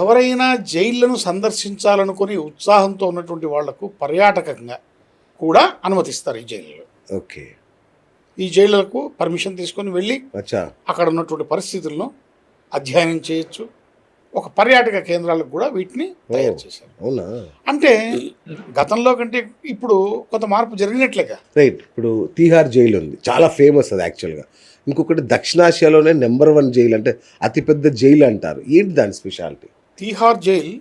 ఎవరైనా జైళ్లను సందర్శించాలనుకుని ఉత్సాహంతో ఉన్నటువంటి వాళ్లకు పర్యాటకంగా కూడా అనుమతిస్తారు ఈ జైళ్ళలో. ఓకే. ఈ జైళ్లకు పర్మిషన్ తీసుకొని వెళ్ళి అచ్చా. అక్కడ ఉన్నటువంటి పరిస్థితులను అధ్యయనం చేయొచ్చు. ఒక పర్యాటక కేంద్రాలకు కూడా వీటిని తయారు చేశారు. అవునా? అంటే గతంలో కంటే ఇప్పుడు కొంత మార్పు జరిగినట్లేగా. రైట్. ఇప్పుడు తీహార్ జైలు ఉంది, చాలా ఫేమస్ అది యాక్చువల్గా. ఇంకొకటి దక్షిణాసియాలోనే నెంబర్ 1 జైలు, అంటే అతిపెద్ద జైలు అంటారు. ఏంటి దాని స్పెషాలిటీ? తీహార్ జైల్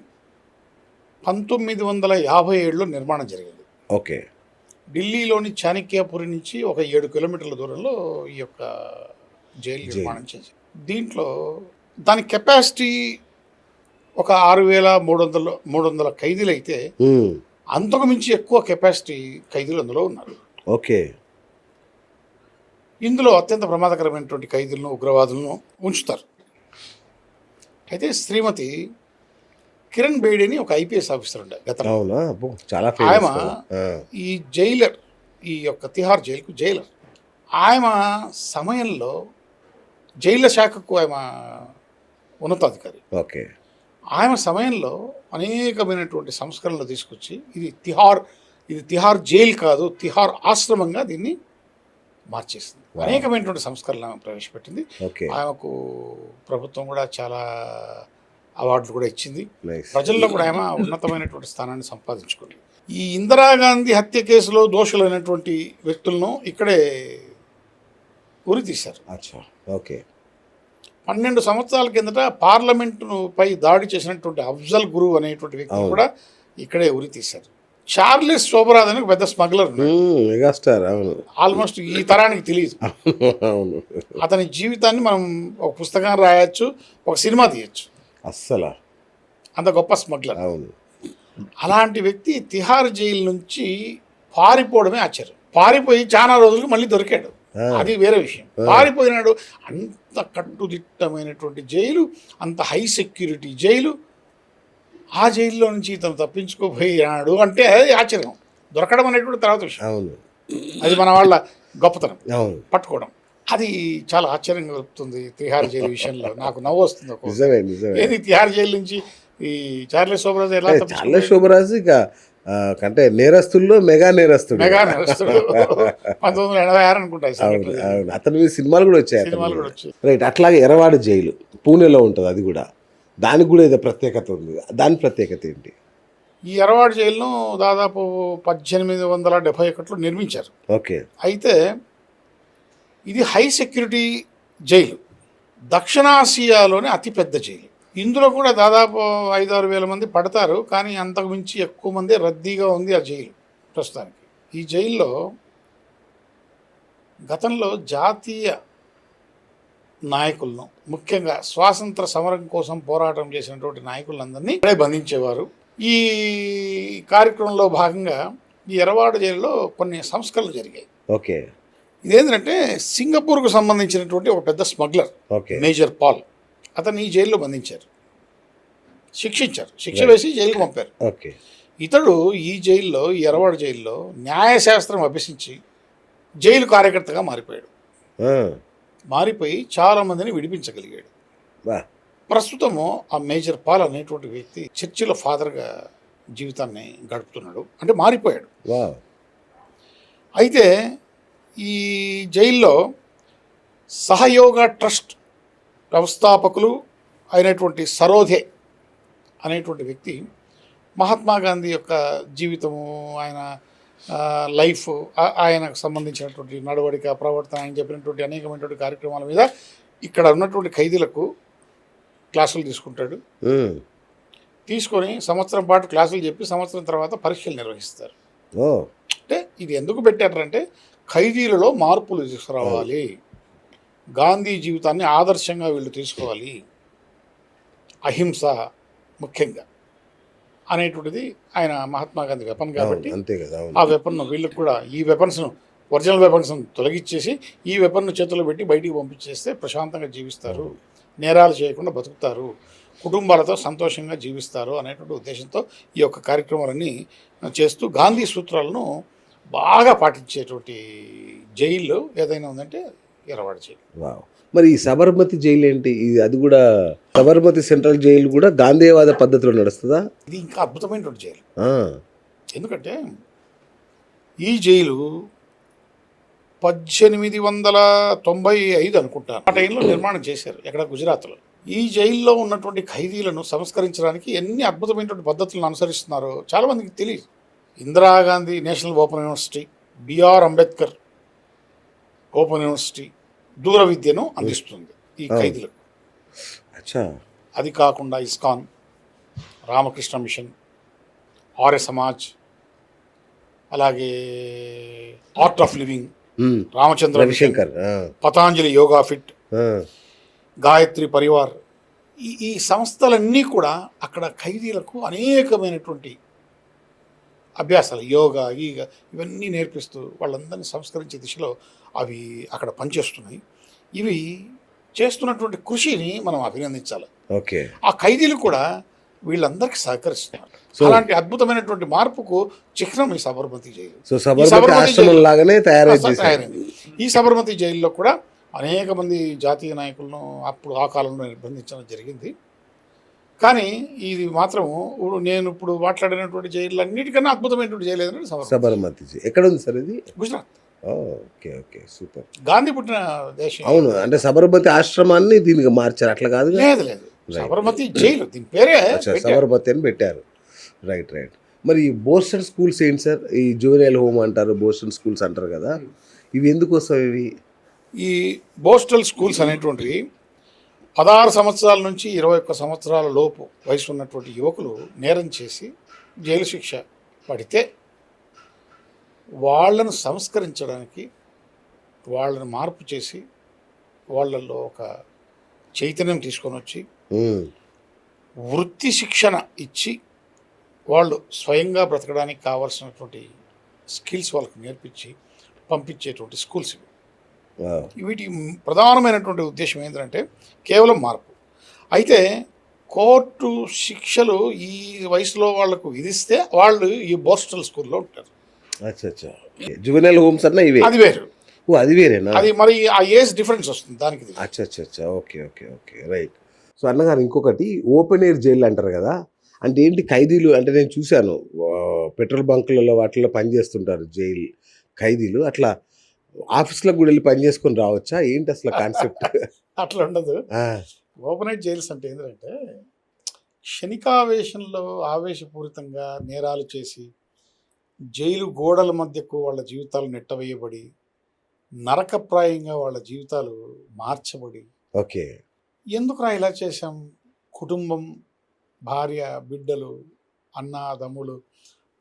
1957లో నిర్మాణం జరిగింది. ఓకే. ఢిల్లీలోని చాణక్యపురి నుంచి ఒక 7 కిలోమీటర్ల దూరంలో ఈ యొక్క జైలు నిర్మాణం చేశారు. దీంట్లో దాని కెపాసిటీ ఒక 6,300 ఖైదీలు అయితే అంతకు మించి ఎక్కువ కెపాసిటీ ఖైదీలు అందులో ఉన్నారు. ఓకే. ఇందులో అత్యంత ప్రమాదకరమైనటువంటి ఖైదీలను, ఉగ్రవాదులను ఉంచుతారు. అయితే శ్రీమతి కిరణ్ బేడి అని ఒక ఐపీఎస్ ఆఫీసర్ ఉండే గతంలో. అవునా? చాలా ఆమె ఈ జైలర్, ఈ యొక్క తిహార్ జైలుకు జైలర్. ఆమె సమయంలో జైళ్ళ శాఖకు ఆమె ఉన్నతాధికారి. ఓకే. ఆమె సమయంలో అనేకమైనటువంటి సంస్కరణలు తీసుకొచ్చి ఇది తిహార్ జైలు కాదు, తిహార్ ఆశ్రమంగా దీన్ని మార్చేసింది. అనేకమైనటువంటి సంస్కరణలు ప్రవేశపెట్టింది. ఆమెకు ప్రభుత్వం కూడా చాలా అవార్డులు కూడా ఇచ్చింది. ప్రజల్లో కూడా ఆమె ఉన్నతమైనటువంటి స్థానాన్ని సంపాదించుకుంది. ఈ ఇందిరాగాంధీ హత్య కేసులో దోషులైనటువంటి వ్యక్తులను ఇక్కడే ఉరి తీశారు. ఓకే. 12 సంవత్సరాల కిందట పార్లమెంటుపై దాడి చేసినటువంటి అఫ్జల్ గురు అనేటువంటి వ్యక్తి కూడా ఇక్కడే ఉరి తీశారు. చార్లెస్ శోభరాజ్ అని ఒక పెద్ద స్మగ్లర్, మెగాస్టార్. ఆల్మోస్ట్ ఈ తరానికి తెలియదు. అతని జీవితాన్ని మనం ఒక పుస్తకం రాయొచ్చు, ఒక సినిమా తీయచ్చు. అస్సలు అంత గొప్ప స్మగ్లర్. అలాంటి వ్యక్తి తిహార్ జైలు నుంచి పారిపోవడమే ఆశ్చర్యం. పారిపోయి చాలా రోజులకు మళ్ళీ దొరికాడు, అది వేరే విషయం. పారిపోయినాడు. అంత కట్టుదిట్టమైనటువంటి జైలు, అంత హై సెక్యూరిటీ జైలు. ఆ జైల్లో నుంచి ఇతను తప్పించుకోపోయాడు అంటే అది ఆశ్చర్యం. దొరకడం అనేటువంటి తర్వాత విషయం. అది మన వాళ్ళ గొప్పతనం, పట్టుకోవడం. అది చాలా ఆశ్చర్యంగా కలుపుతుంది తిహార్ జైలు విషయంలో. నాకు నవ్వు వస్తుంది. ఏది తిహార్ జైలు నుంచి ఈ చార్లెస్ శోభరాజ్ ఎలా? చార్లెస్ శోభరాజ్ ఇక అంటే నేరస్తుల్లో మెగా నేరస్తుడు. 1986 అనుకుంటా. అతని సినిమాలు కూడా వచ్చాయి. రైట్. అట్లాగే ఎర్రవాడ జైలు పూణేలో ఉంటుంది, అది కూడా. దానికి కూడా ఏదో ప్రత్యేకత ఉంది. దాని ప్రత్యేకత ఏంటి? ఈ ఎర్రవాడ జైలును దాదాపు 1871లో నిర్మించారు. ఓకే. అయితే ఇది హై సెక్యూరిటీ జైలు, దక్షిణాసియాలోనే అతిపెద్ద జైలు. ఇందులో కూడా దాదాపు 5-6 వేల మంది పడతారు, కానీ అంతకు మించి ఎక్కువ మంది రద్దీగా ఉంది ఆ జైలు ప్రస్తుతానికి. ఈ జైల్లో గతంలో జాతీయ నాయకులను, ముఖ్యంగా స్వాతంత్ర సమరం కోసం పోరాటం చేసినటువంటి నాయకులందరినీ ఇక్కడే బంధించేవారు. ఈ కార్యక్రమంలో భాగంగా ఈ ఎర్రవాడ జైలులో కొన్ని సంస్కరణలు జరిగాయి. ఓకే. ఇదేంటంటే సింగపూర్కు సంబంధించినటువంటి ఒక పెద్ద స్మగ్లర్ మేజర్ పాల్, అతన్ని ఈ జైల్లో బంధించారు, శిక్షించారు, శిక్ష వేసి జైలుకు పంపారు. ఇతడు ఈ జైల్లో, ఈ ఎర్రవాడ జైల్లో న్యాయశాస్త్రం అభ్యసించి జైలు కార్యకర్తగా మారిపోయాడు. మారిపోయి చాలామందిని విడిపించగలిగాడు. ప్రస్తుతము ఆ మేజర్ పాల్ అనేటువంటి వ్యక్తి చర్చిలో ఫాదర్గా జీవితాన్ని గడుపుతున్నాడు, అంటే మారిపోయాడు. అయితే ఈ జైల్లో సహయోగ ట్రస్ట్ వ్యవస్థాపకులు అయినటువంటి సరోధే అనేటువంటి వ్యక్తి మహాత్మా గాంధీ యొక్క జీవితము, ఆయన లైఫ్, ఆయనకు సంబంధించినటువంటి నడవడిక, ప్రవర్తన, ఆయన చెప్పినటువంటి అనేకమైనటువంటి కార్యక్రమాల మీద ఇక్కడ ఉన్నటువంటి ఖైదీలకు క్లాసులు తీసుకుంటాడు. తీసుకొని సంవత్సరం పాటు క్లాసులు చెప్పి సంవత్సరం తర్వాత పరీక్షలు నిర్వహిస్తారు. అంటే ఇది ఎందుకు పెట్టారంటే ఖైదీలలో మార్పులు తీసుకురావాలి, గాంధీ జీవితాన్ని ఆదర్శంగా వీళ్ళు తీసుకోవాలి, అహింస ముఖ్యంగా అనేటువంటిది ఆయన మహాత్మా గాంధీ వెపన్ కాబట్టి ఆ వెపన్ను వీళ్ళకి కూడా, ఈ వెపన్స్ను, ఒరిజినల్ వెపన్స్ను తొలగించేసి ఈ వెపన్ను చేతుల్లో పెట్టి బయటికి పంపించేస్తే ప్రశాంతంగా జీవిస్తారు, నేరాలు చేయకుండా బతుకుతారు, కుటుంబాలతో సంతోషంగా జీవిస్తారు అనేటువంటి ఉద్దేశంతో ఈ యొక్క కార్యక్రమాలన్నీ చేస్తూ గాంధీ సూత్రాలను బాగా పాటించేటువంటి జైల్లో ఏదైనా ఉందంటే ఎర్రవాడ జైలు. వావ్. మరి ఈ సబర్మతి జైలు ఏంటి? అది కూడా సబర్మతి సెంట్రల్ జైలు కూడా గాంధేయవాద పద్ధతిలో నడుస్తుందా? ఇది ఇంకా అద్భుతమైనటువంటి జైలు. ఆ, ఎందుకంటే ఈ జైలు 1895 అనుకుంటాను ఆ టైంలో నిర్మాణం చేశారు, ఎక్కడ గుజరాత్లో. ఈ జైల్లో ఉన్నటువంటి ఖైదీలను సంస్కరించడానికి ఎన్ని అద్భుతమైనటువంటి పద్ధతులను అనుసరిస్తున్నారో చాలామందికి తెలియదు. Indira Gandhi national open university, BR Ambedkar open university దూర విద్యను అందిస్తుంది ఈ ఖైదీలకు. అచ్చా. అది కాకుండా ఇస్కాన్, రామకృష్ణ మిషన్, ఆర్య సమాజ్, అలాగే art of living, Ramachandra mission, Ravishankar, Patanjali యోగా ఫిట్, ఆ, గాయత్రి పరివార్, ఈ సంస్థలన్నీ కూడా అక్కడ ఖైదీలకు అనేకమైనటువంటి అభ్యాసాలు, యోగా ఇవన్నీ నేర్పిస్తూ వాళ్ళందరినీ సంస్కరించే దిశలో అవి అక్కడ పనిచేస్తున్నాయి. ఇవి చేస్తున్నటువంటి కృషిని మనం అభినందించాలి. ఓకే. ఆ ఖైదీలు కూడా వీళ్ళందరికీ సహకరిస్తున్నారు. అలాంటి అద్భుతమైనటువంటి మార్పుకు చిహ్నం ఈ సబర్మతి జైలు. సో సబర్మతి ఆశ్రమం లాగానే తయారైంది. ఈ సబర్మతి జైల్లో కూడా అనేక మంది జాతీయ నాయకులను అప్పుడు ఆ కాలంలో నిర్బంధించడం జరిగింది. కానీ ఇది మాత్రం నేను ఇప్పుడు మాట్లాడినటువంటి జైలు అన్నిటికన్నా అద్భుతమైనటువంటి జైలు ఏదంటే సబర్మతి జైలు. ఎక్కడ ఉంది సార్ ఇది? Gujarat. Okay, okay, super. Gandhi పుట్టిన దేశం. అవును, అంటే సబర్మతి ఆశ్రమాన్ని దీనికి మార్చారు, అట్లా కాదు? లేదు, సబర్మతి జైలు, దీని పేరే సబర్మతి అని పెట్టారు. రైట్. మరి ఈ బోస్టన్ స్కూల్స్ ఏంటి సార్? ఈ జూనియర్ హోమ్ అంటారు, బోస్టన్ స్కూల్స్ అంటారు కదా, ఇవి ఎందుకు వస్తాయి? ఇవి ఈ బోస్టల్ స్కూల్స్ అనేటువంటివి 16 సంవత్సరాల నుంచి 21 సంవత్సరాల లోపు వయసు ఉన్నటువంటి యువకులు నేరం చేసి జైలు శిక్ష పడితే వాళ్ళను సంస్కరించడానికి, వాళ్ళని మార్పు చేసి వాళ్ళల్లో ఒక చైతన్యం తీసుకొని వచ్చి వృత్తి శిక్షణ ఇచ్చి వాళ్ళు స్వయంగా బ్రతకడానికి కావాల్సినటువంటి స్కిల్స్ వాళ్ళకు నేర్పించి పంపించేటువంటి స్కూల్స్ ఇవి. వీటి ప్రధానమైనటువంటి ఉద్దేశం ఏంటంటే కేవలం మార్పు. అయితే కోర్టు శిక్షలు ఈ వయసులో వాళ్లకు విధిస్తే వాళ్ళు ఈ బోస్టల్ స్కూల్లో ఉంటారు. అచ్చా. జువెనైల్ హోమ్స్ అన్న ఇవే? అది వేరు. ఓ, అది వేరేనా? అది మరి ఆ ఏజ్ డిఫరెన్స్ వస్తుంది దానికి. అచ్చా. Okay, right. సో అన్నగారు, ఇంకొకటి ఓపెన్ ఎయిర్ జైలు అంటారు కదా, అంటే ఏంటి? ఖైదీలు అంటే నేను చూశాను పెట్రోల్ బంకులలో వాటిలో పనిచేస్తుంటారు జైలు ఖైదీలు, అట్లా ఆఫీస్లకు కూడా వెళ్ళి పని చేసుకొని రావచ్చా? ఏంటి అసలు కాన్సెప్ట్? అట్లా ఉండదు. ఓపెన్ ఎయిర్ జైల్స్ అంటే ఏంటంటే క్షణికావేశంలో ఆవేశపూరితంగా నేరాలు చేసి జైలు గోడల మధ్యకు వాళ్ళ జీవితాలు నెట్టవేయబడి నరకప్రాయంగా వాళ్ళ జీవితాలు మార్చబడి, ఓకే, ఎందుకురా ఇలా చేశాం, కుటుంబం, భార్య, బిడ్డలు, అన్న, తమ్ముడు,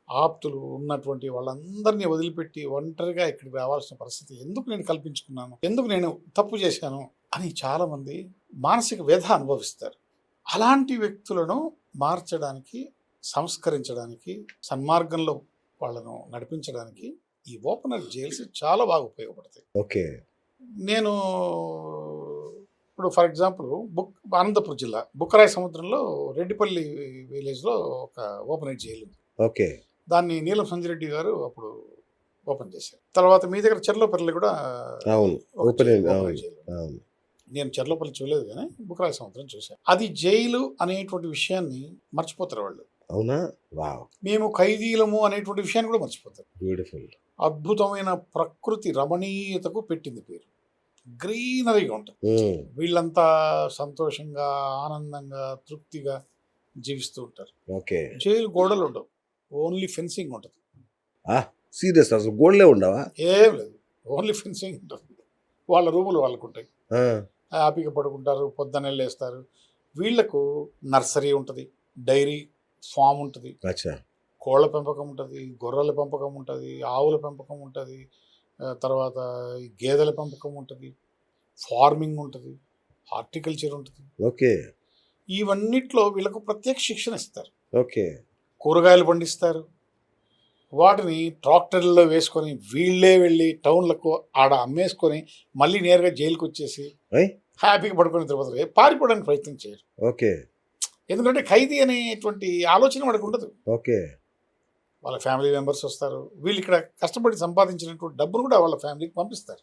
ఆప్తులు ఉన్నటువంటి వాళ్ళందరినీ వదిలిపెట్టి ఒంటరిగా ఇక్కడికి రావాల్సిన పరిస్థితి ఎందుకు నేను కల్పించుకున్నాను, ఎందుకు నేను తప్పు చేశాను అని చాలామంది మానసిక వ్యధ అనుభవిస్తారు. అలాంటి వ్యక్తులను మార్చడానికి, సంస్కరించడానికి, సన్మార్గంలో వాళ్ళను నడిపించడానికి ఈ ఓపెన్ ఎయిర్ జైల్స్ చాలా బాగా ఉపయోగపడతాయి. ఓకే. నేను ఇప్పుడు ఫర్ ఎగ్జాంపుల్ అనంతపురం జిల్లా బుక్కరాయ సముద్రంలో రెడ్డిపల్లి విలేజ్లో ఒక ఓపెన్ ఎయిర్ జైలు ఉంది. ఓకే. దాన్ని నీలం సంజిరెడ్డి గారు అప్పుడు ఓపెన్ చేశారు. తర్వాత మీ దగ్గర చెర్లోపల్లి కూడా ఓపెన్ ఎయిర్ జైలు. నేను చెర్లోపల్లి చూడలేదు కానీ బుక్కరాయ సముద్రం చూశాను. అది జైలు అనేటువంటి విషయాన్ని మర్చిపోతారు వాళ్ళు. అవునా? వావ్. మేము ఖైదీలము అనేటువంటి విషయాన్ని కూడా మర్చిపోతారు. బ్యూటిఫుల్. అద్భుతమైన ప్రకృతి రమణీయతకు పెట్టింది పేరు. గ్రీనరీగా ఉంటుంది. వీళ్ళంతా సంతోషంగా, ఆనందంగా, తృప్తిగా జీవిస్తూ ఉంటారు. ఓకే. జైలు గోడలు ఉండవు, ఓన్లీ ఫెన్సింగ్ ఉంటుంది. సీరియస్? అసలు గోడలే ఉండవా? ఏం లేదు, ఓన్లీ ఫెన్సింగ్ ఉంటుంది. వాళ్ళ రూములు వాళ్ళకు ఉంటాయి, హ్యాపీగా పడుకుంటారు, పొద్దున్నే లేస్తారు. వీళ్లకు నర్సరీ ఉంటుంది, డైరీ ఫామ్ ఉంటుంది, కోళ్ళ పెంపకం ఉంటుంది, గొర్రెల పెంపకం ఉంటుంది, ఆవుల పెంపకం ఉంటుంది, తర్వాత గేదెల పెంపకం ఉంటుంది, ఫార్మింగ్ ఉంటుంది, హార్టికల్చర్ ఉంటుంది. ఓకే. ఇవన్నిట్లో వీళ్ళకు ప్రత్యేక శిక్షణ ఇస్తారు. ఓకే. కూరగాయలు పండిస్తారు, వాటిని ట్రాక్టర్లలో వేసుకొని వీళ్ళే వెళ్ళి టౌన్లకు ఆడ అమ్మేసుకొని మళ్ళీ నేరుగా జైలుకి వచ్చేసి హ్యాపీగా పడుకొని తిరుగుతారు. పారిపోవడానికి ప్రయత్నం చేయరు. ఓకే. ఎందుకంటే ఖైదీ అనేటువంటి ఆలోచన వాడికి ఉండదు. ఓకే. వాళ్ళ ఫ్యామిలీ మెంబర్స్ వస్తారు, వీళ్ళు ఇక్కడ కష్టపడి సంపాదించినటువంటి డబ్బును కూడా వాళ్ళ ఫ్యామిలీకి పంపిస్తారు.